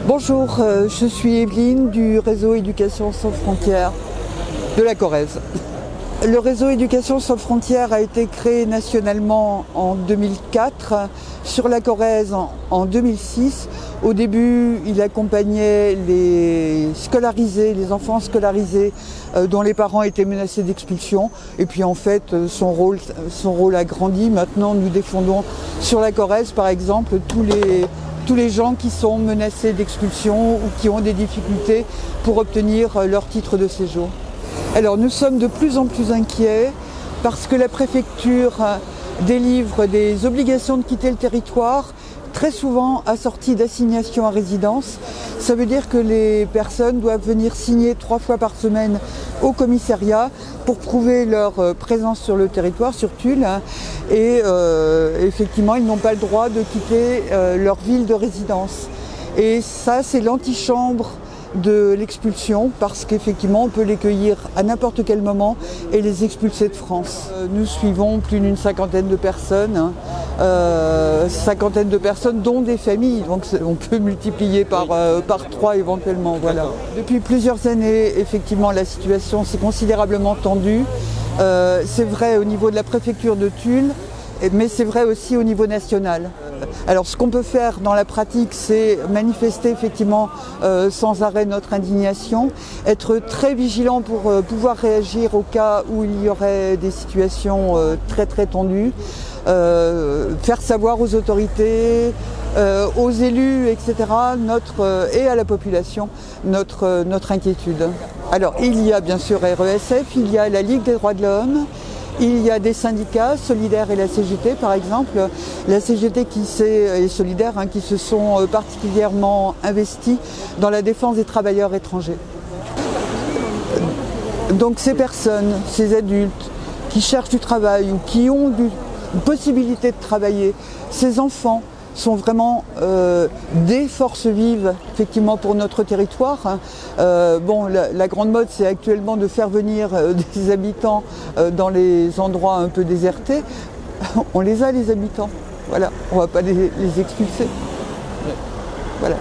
Bonjour, je suis Evelyne du réseau Éducation sans frontières de la Corrèze. Le réseau Éducation sans frontières a été créé nationalement en 2004, sur la Corrèze en 2006. Au début, il accompagnait les enfants scolarisés dont les parents étaient menacés d'expulsion. Et puis en fait, son rôle a grandi. Maintenant, nous défendons sur la Corrèze, par exemple, tous les gens qui sont menacés d'expulsion ou qui ont des difficultés pour obtenir leur titre de séjour. Alors nous sommes de plus en plus inquiets parce que la préfecture délivre des obligations de quitter le territoire, très souvent assorties d'assignations à résidence. Ça veut dire que les personnes doivent venir signer 3 fois par semaine au commissariat pour prouver leur présence sur le territoire, sur Tulle. Et effectivement, ils n'ont pas le droit de quitter leur ville de résidence. Et ça, c'est l'antichambre de l'expulsion, parce qu'effectivement on peut les cueillir à n'importe quel moment et les expulser de France. Nous suivons plus d'une cinquantaine de personnes, dont des familles, donc on peut multiplier par 3 éventuellement. Voilà. Depuis plusieurs années, effectivement, la situation s'est considérablement tendue. C'est vrai au niveau de la préfecture de Tulle, mais c'est vrai aussi au niveau national. Alors ce qu'on peut faire dans la pratique, c'est manifester effectivement sans arrêt notre indignation, être très vigilant pour pouvoir réagir au cas où il y aurait des situations très tendues, faire savoir aux autorités, aux élus, etc., et à la population, notre inquiétude. Alors il y a bien sûr RESF, il y a la Ligue des droits de l'homme, il y a des syndicats, Solidaires et la CGT par exemple, la CGT et Solidaire qui se sont particulièrement investis dans la défense des travailleurs étrangers. Donc ces personnes, ces adultes qui cherchent du travail ou qui ont une possibilité de travailler, ces enfants sont vraiment des forces vives effectivement pour notre territoire. La grande mode, c'est actuellement de faire venir des habitants dans les endroits un peu désertés. On les a, les habitants, voilà, on ne va pas les expulser. Voilà.